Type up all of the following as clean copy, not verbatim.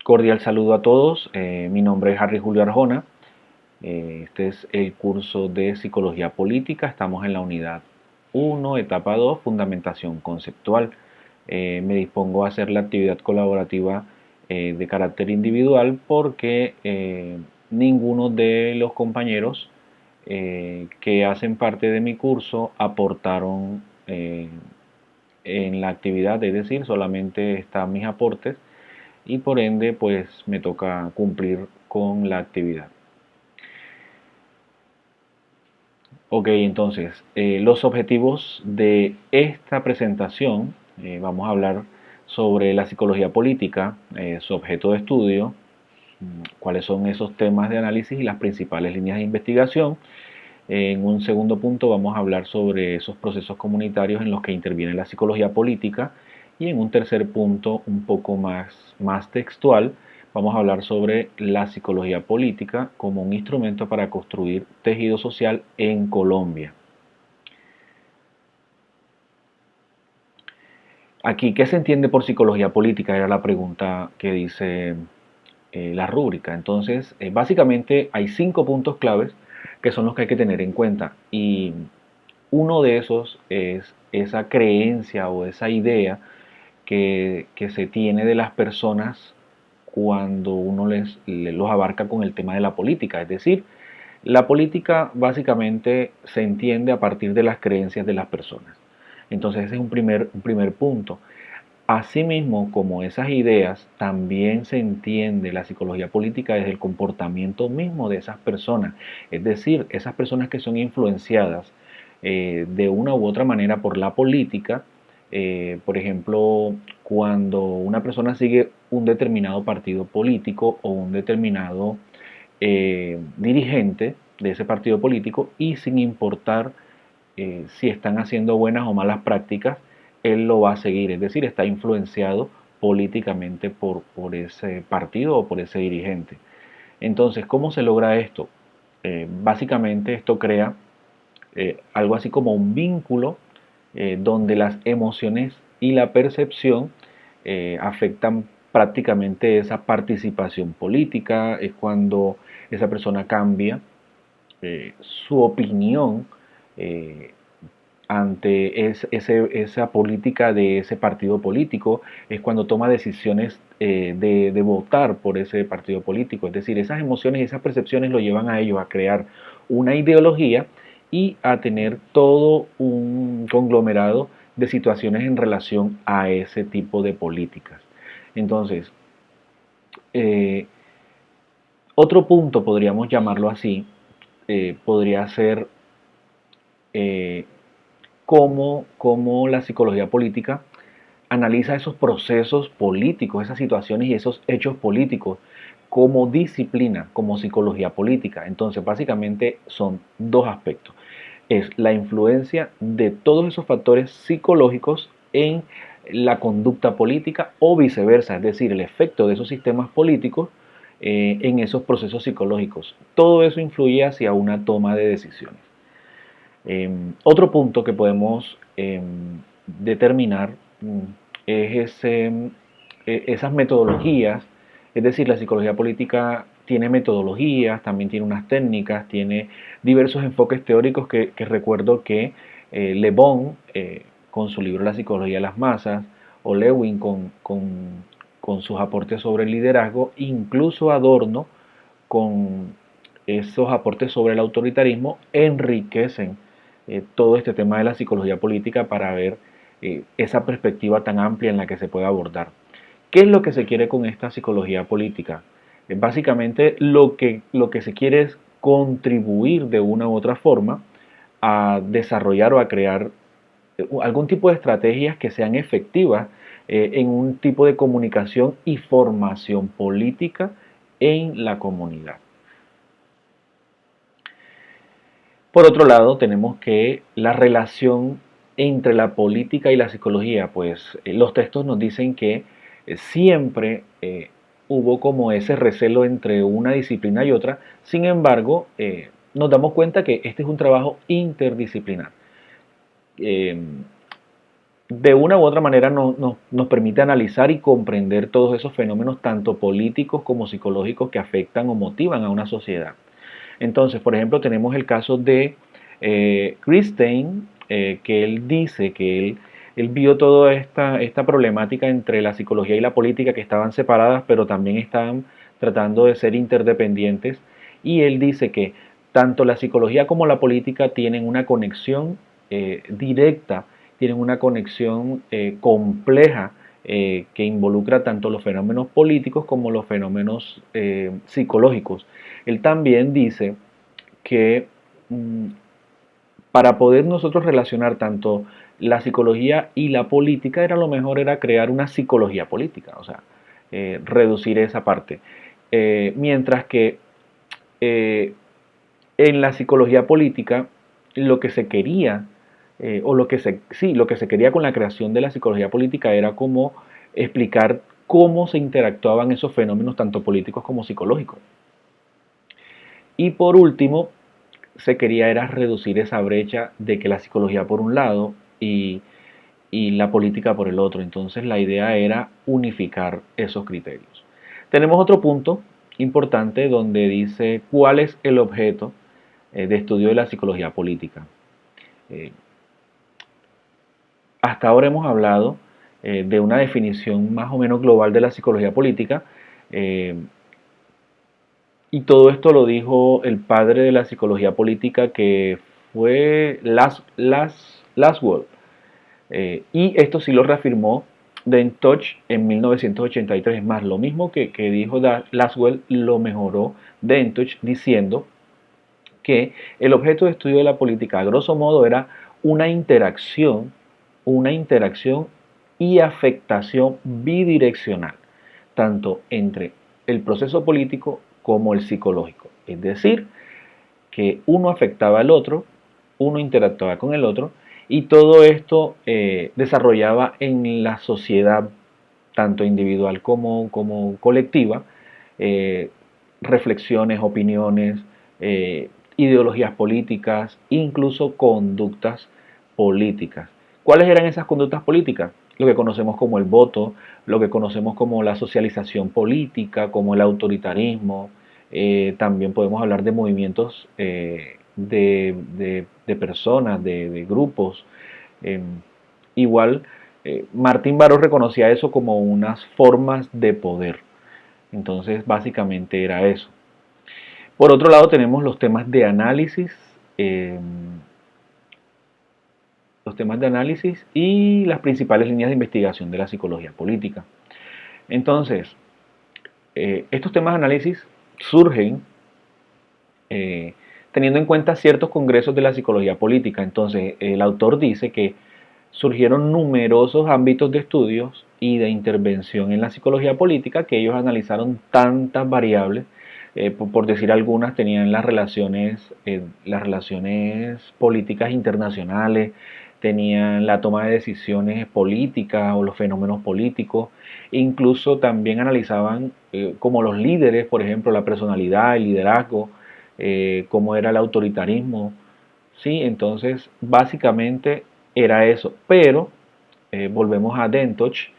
Cordial saludo a todos. Mi nombre es Harry Julio Arjona. Este es el curso de Psicología Política. Estamos en la unidad 1, etapa 2, Fundamentación Conceptual. Me dispongo a hacer la actividad colaborativa de carácter individual porque ninguno de los compañeros que hacen parte de mi curso aportaron en la actividad, es decir, solamente están mis aportes y por ende pues me toca cumplir con la actividad. Ok, entonces los objetivos de esta presentación, vamos a hablar sobre la psicología política, su objeto de estudio, cuáles son esos temas de análisis y las principales líneas de investigación. En un segundo punto vamos a hablar sobre esos procesos comunitarios en los que interviene la psicología política y en un tercer punto un poco más textual vamos a hablar sobre la psicología política como un instrumento para construir tejido social en Colombia. Aquí, ¿qué se entiende por psicología política? Era la pregunta que dice la rúbrica. Entonces, básicamente hay 5 puntos claves que son los que hay que tener en cuenta. Y uno de esos es esa creencia o esa idea que se tiene de las personas cuando uno los abarca con el tema de la política. Es decir, la política básicamente se entiende a partir de las creencias de las personas. Entonces ese es un primer punto. Asimismo, como esas ideas, también se entiende la psicología política desde el comportamiento mismo de esas personas. Es decir, esas personas que son influenciadas de una u otra manera por la política. Por ejemplo, cuando una persona sigue un determinado partido político o un determinado dirigente de ese partido político y sin importar si están haciendo buenas o malas prácticas, él lo va a seguir, es decir, está influenciado políticamente por ese partido o por ese dirigente. Entonces, ¿cómo se logra esto? Básicamente esto crea algo así como un vínculo donde las emociones y la percepción afectan prácticamente esa participación política. Es cuando esa persona cambia su opinión eh, ante esa política de ese partido político, es cuando toma decisiones de votar por ese partido político. Es decir, esas emociones y esas percepciones lo llevan a ellos a crear una ideología y a tener todo un conglomerado de situaciones en relación a ese tipo de políticas. Entonces, eh, otro punto, podríamos llamarlo así, podría ser eh, cómo la psicología política analiza esos procesos políticos, esas situaciones y esos hechos políticos como disciplina, como psicología política. Entonces, básicamente son dos aspectos. Es la influencia de todos esos factores psicológicos en la conducta política o viceversa, es decir, el efecto de esos sistemas políticos en esos procesos psicológicos. Todo eso influye hacia una toma de decisiones. Otro punto que podemos determinar es esas metodologías, es decir, la psicología política tiene metodologías, también tiene unas técnicas, tiene diversos enfoques teóricos que recuerdo que Le Bon, con su libro La psicología de las masas, o Lewin con sus aportes sobre el liderazgo, incluso Adorno con esos aportes sobre el autoritarismo, enriquecen todo este tema de la psicología política para ver esa perspectiva tan amplia en la que se puede abordar. ¿Qué es lo que se quiere con esta psicología política? Básicamente lo que se quiere es contribuir de una u otra forma a desarrollar o a crear algún tipo de estrategias que sean efectivas en un tipo de comunicación y formación política en la comunidad. Por otro lado, tenemos que la relación entre la política y la psicología, pues los textos nos dicen que siempre hubo como ese recelo entre una disciplina y otra. Sin embargo, nos damos cuenta que este es un trabajo interdisciplinar. Eh, de una u otra manera nos permite analizar y comprender todos esos fenómenos, tanto políticos como psicológicos, que afectan o motivan a una sociedad. Entonces, por ejemplo, tenemos el caso de Christine, que él dice que él vio toda esta problemática entre la psicología y la política, que estaban separadas, pero también estaban tratando de ser interdependientes. Y él dice que tanto la psicología como la política tienen una conexión directa, tienen una conexión compleja, que involucra tanto los fenómenos políticos como los fenómenos psicológicos. Él también dice que para poder nosotros relacionar tanto la psicología y la política, lo mejor era crear una psicología política, o sea, reducir esa parte. Mientras que eh, en la psicología política lo que se quería, o lo que se quería con la creación de la psicología política era como explicar cómo se interactuaban esos fenómenos tanto políticos como psicológicos. Y por último, se quería era reducir esa brecha de que la psicología por un lado y la política por el otro. Entonces la idea era unificar esos criterios. Tenemos otro punto importante donde dice cuál es el objeto de estudio de la psicología política. Eh, Hasta ahora hemos hablado de una definición más o menos global de la psicología política, eh, y todo esto lo dijo el padre de la psicología política, que fue Laswell. Y esto sí lo reafirmó Dentoch en 1983. Es más, lo mismo que dijo Laswell lo mejoró Dentoch, diciendo que el objeto de estudio de la política, a grosso modo, era una interacción y afectación bidireccional, tanto entre el proceso político como el psicológico. Es decir, que uno afectaba al otro, uno interactuaba con el otro, y todo esto desarrollaba en la sociedad, tanto individual como colectiva, eh, reflexiones, opiniones, ideologías políticas, incluso conductas políticas. ¿Cuáles eran esas conductas políticas? Lo que conocemos como el voto, lo que conocemos como la socialización política, como el autoritarismo. También podemos hablar de movimientos de personas, de grupos. Eh, Igual, Martín Baró reconocía eso como unas formas de poder. Entonces, básicamente era eso. Por otro lado, tenemos eh, los temas de análisis y las principales líneas de investigación de la psicología política. Entonces, estos temas de análisis surgen eh, teniendo en cuenta ciertos congresos de la psicología política. Entonces, el autor dice que surgieron numerosos ámbitos de estudios y de intervención en la psicología política, que ellos analizaron tantas variables. Por decir algunas, tenían las relaciones políticas internacionales, tenían la toma de decisiones políticas o los fenómenos políticos, e incluso también analizaban como los líderes, por ejemplo, la personalidad, el liderazgo, cómo era el autoritarismo. Sí, entonces básicamente era eso, pero volvemos a Dentoch,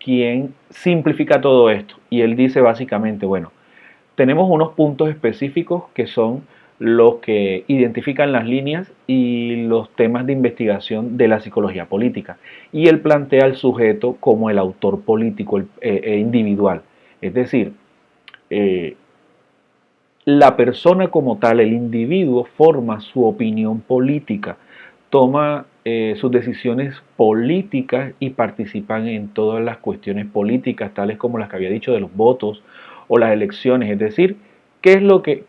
quien simplifica todo esto, y él dice básicamente, bueno, tenemos unos puntos específicos que son los que identifican las líneas y los temas de investigación de la psicología política, y él plantea al sujeto como el autor político individual, es decir, eh, la persona como tal, el individuo, forma su opinión política, toma sus decisiones políticas y participan en todas las cuestiones políticas, tales como las que había dicho de los votos o las elecciones. Es decir, qué es lo que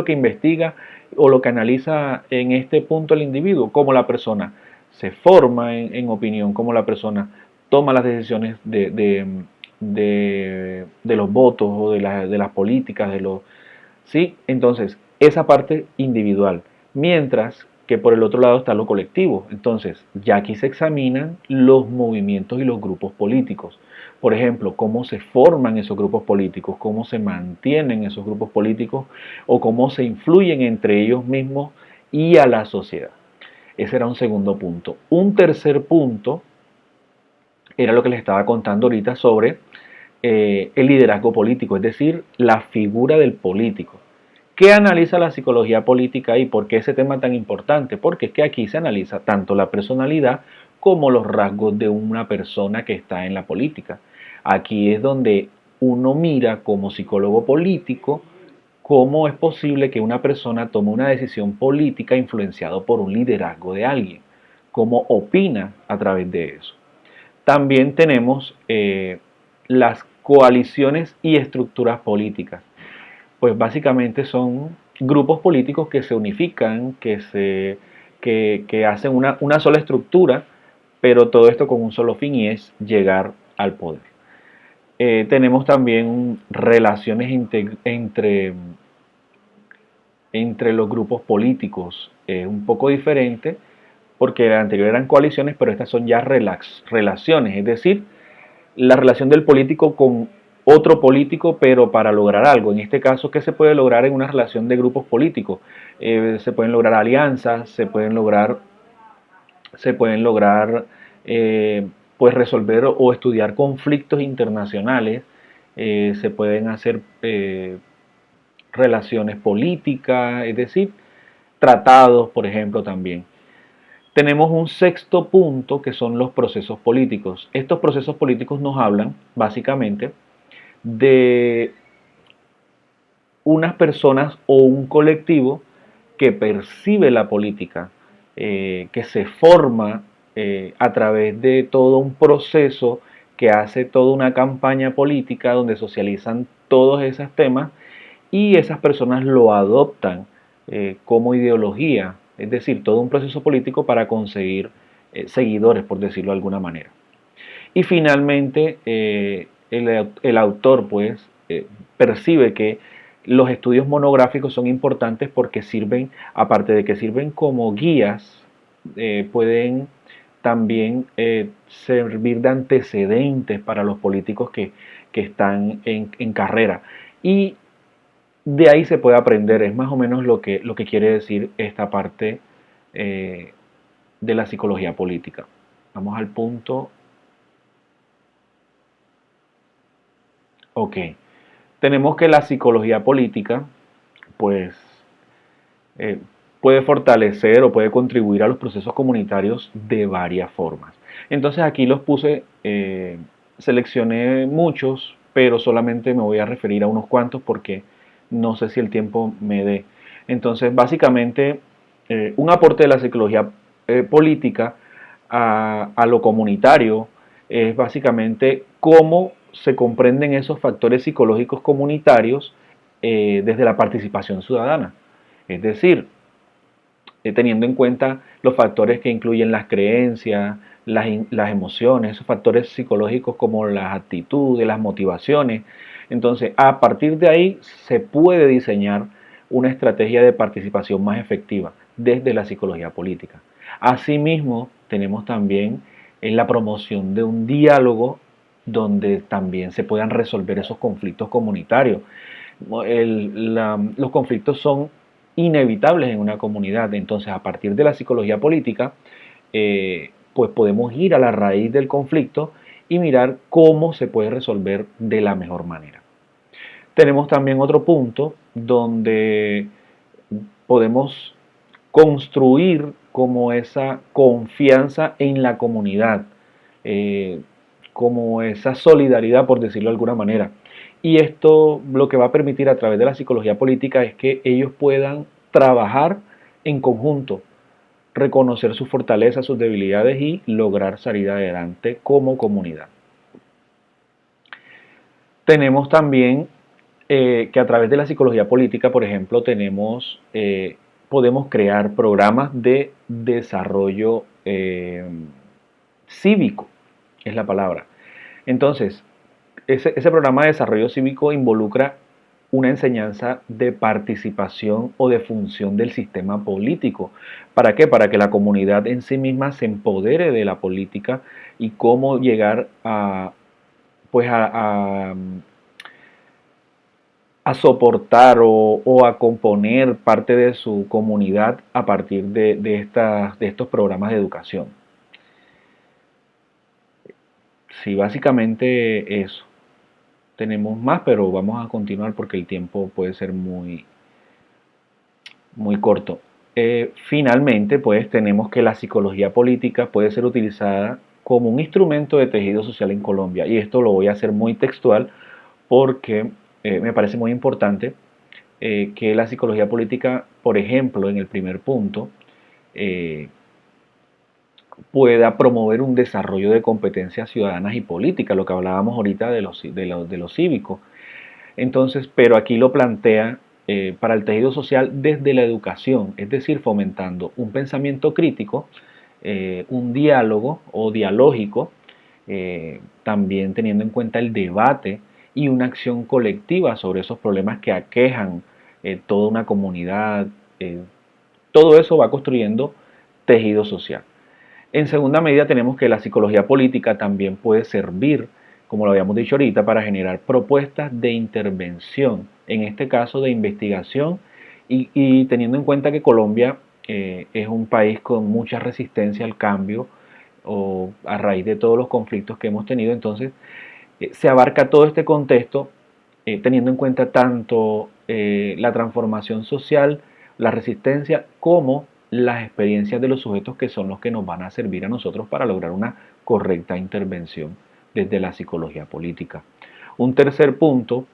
investiga o lo que analiza en este punto el individuo? Cómo la persona se forma en opinión, cómo la persona toma las decisiones de los votos o de las políticas, ¿sí? Entonces, esa parte individual. Mientras que por el otro lado está lo colectivo. Entonces, ya aquí se examinan los movimientos y los grupos políticos. Por ejemplo, cómo se forman esos grupos políticos, cómo se mantienen esos grupos políticos o cómo se influyen entre ellos mismos y a la sociedad. Ese era un segundo punto. Un tercer punto era lo que les estaba contando ahorita sobre el liderazgo político, es decir, la figura del político. ¿Qué analiza la psicología política y por qué ese tema tan importante? Porque es que aquí se analiza tanto la personalidad como los rasgos de una persona que está en la política. Aquí es donde uno mira como psicólogo político cómo es posible que una persona tome una decisión política influenciado por un liderazgo de alguien, cómo opina a través de eso. También tenemos las coaliciones y estructuras políticas. Pues básicamente son grupos políticos que se unifican, que hacen una sola estructura, pero todo esto con un solo fin y es llegar al poder. Tenemos también relaciones entre los grupos políticos, un poco diferente, porque las anteriores eran coaliciones, pero estas son ya relaciones, es decir, la relación del político con otro político, pero para lograr algo. En este caso, ¿qué se puede lograr en una relación de grupos políticos? Se pueden lograr alianzas, se pueden lograr pues resolver o estudiar conflictos internacionales, se pueden hacer relaciones políticas, es decir, tratados, por ejemplo, también. Tenemos un sexto punto que son los procesos políticos. Estos procesos políticos nos hablan básicamente de unas personas o un colectivo que percibe la política, que se forma a través de todo un proceso que hace toda una campaña política donde socializan todos esos temas y esas personas lo adoptan como ideología, es decir, todo un proceso político para conseguir seguidores, por decirlo de alguna manera. Y finalmente, el autor pues percibe que los estudios monográficos son importantes porque sirven, aparte de que sirven como guías, pueden también servir de antecedentes para los políticos que están en carrera. Y de ahí se puede aprender, es más o menos lo que quiere decir esta parte eh, de la psicología política. Vamos al punto. Ok, tenemos que la psicología política, pues, eh, puede fortalecer o puede contribuir a los procesos comunitarios de varias formas. Entonces aquí los puse, seleccioné muchos, pero solamente me voy a referir a unos cuantos porque no sé si el tiempo me dé. Entonces, básicamente, un aporte de la psicología política a lo comunitario es básicamente cómo se comprenden esos factores psicológicos comunitarios desde la participación ciudadana. Es decir, teniendo en cuenta los factores que incluyen las creencias, las emociones, esos factores psicológicos como las actitudes, las motivaciones. Entonces, a partir de ahí se puede diseñar una estrategia de participación más efectiva desde la psicología política. Asimismo, tenemos también la promoción de un diálogo donde también se puedan resolver esos conflictos comunitarios. Los conflictos son inevitables en una comunidad. Entonces, a partir de la psicología política, pues podemos ir a la raíz del conflicto y mirar cómo se puede resolver de la mejor manera. Tenemos también otro punto donde podemos construir como esa confianza en la comunidad, eh, como esa solidaridad, por decirlo de alguna manera. Y esto lo que va a permitir a través de la psicología política es que ellos puedan trabajar en conjunto, reconocer sus fortalezas, sus debilidades y lograr salir adelante como comunidad. Tenemos también que a través de la psicología política, por ejemplo, podemos crear programas de desarrollo cívico, es la palabra. Entonces, ese programa de desarrollo cívico involucra una enseñanza de participación o de función del sistema político. ¿Para qué? Para que la comunidad en sí misma se empodere de la política y cómo llegar pues a soportar o a componer parte de su comunidad a partir de estos programas de educación. Sí, básicamente eso. Tenemos más, pero vamos a continuar porque el tiempo puede ser muy corto. Finalmente, pues tenemos que la psicología política puede ser utilizada como un instrumento de tejido social en Colombia. Y esto lo voy a hacer muy textual porque me parece muy importante que la psicología política, por ejemplo, en el primer punto, eh, pueda promover un desarrollo de competencias ciudadanas y políticas, lo que hablábamos ahorita de lo cívico. Entonces, pero aquí lo plantea para el tejido social desde la educación, es decir, fomentando un pensamiento crítico, un diálogo o dialógico, también teniendo en cuenta el debate y una acción colectiva sobre esos problemas que aquejan toda una comunidad. Todo eso va construyendo tejido social. En segunda medida tenemos que la psicología política también puede servir, como lo habíamos dicho ahorita, para generar propuestas de intervención, en este caso de investigación, y teniendo en cuenta que Colombia es un país con mucha resistencia al cambio o a raíz de todos los conflictos que hemos tenido, entonces se abarca todo este contexto teniendo en cuenta tanto la transformación social, la resistencia, como las experiencias de los sujetos que son los que nos van a servir a nosotros para lograr una correcta intervención desde la psicología política. Un tercer punto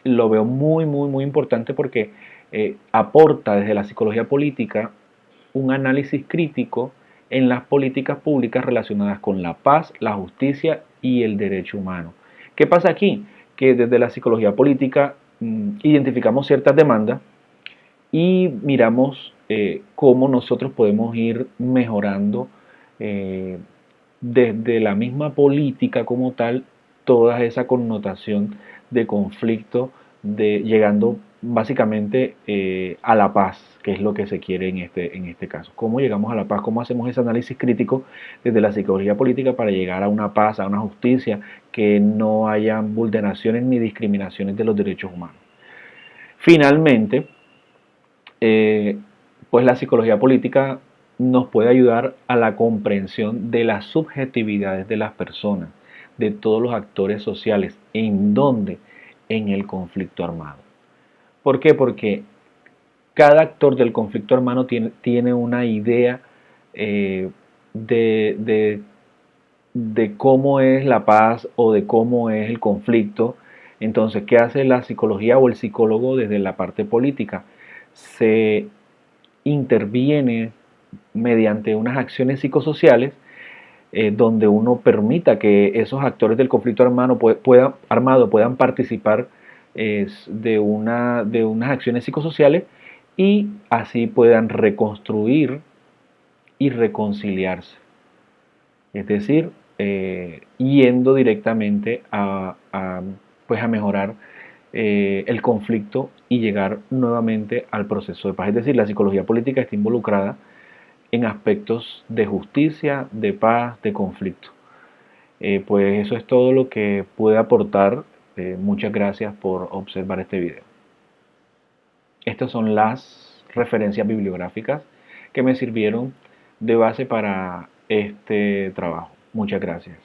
lo veo muy importante porque aporta desde la psicología política un análisis crítico en las políticas públicas relacionadas con la paz, la justicia y el derecho humano. ¿Qué pasa aquí? Que desde la psicología política identificamos ciertas demandas y miramos cómo nosotros podemos ir mejorando eh, desde la misma política como tal toda esa connotación de conflicto, de llegando básicamente a la paz, que es lo que se quiere en este caso. ¿Cómo llegamos a la paz? ¿Cómo hacemos ese análisis crítico desde la psicología política para llegar a una paz, a una justicia, que no haya vulneraciones ni discriminaciones de los derechos humanos? Finalmente, eh, pues la psicología política nos puede ayudar a la comprensión de las subjetividades de las personas, de todos los actores sociales. ¿En dónde? En el conflicto armado. ¿Por qué? Porque cada actor del conflicto armado tiene una idea eh, de, de, de cómo es la paz o de cómo es el conflicto. Entonces, ¿qué hace la psicología o el psicólogo desde la parte política? Se interviene mediante unas acciones psicosociales donde uno permita que esos actores del conflicto armado puedan participar de unas acciones psicosociales y así puedan reconstruir y reconciliarse. Es decir, yendo directamente pues a mejorar el conflicto y llegar nuevamente al proceso de paz. Es decir, la psicología política está involucrada en aspectos de justicia, de paz, de conflicto. Pues eso es todo lo que pude aportar. Muchas gracias por observar este video. Estas son las referencias bibliográficas que me sirvieron de base para este trabajo. Muchas gracias.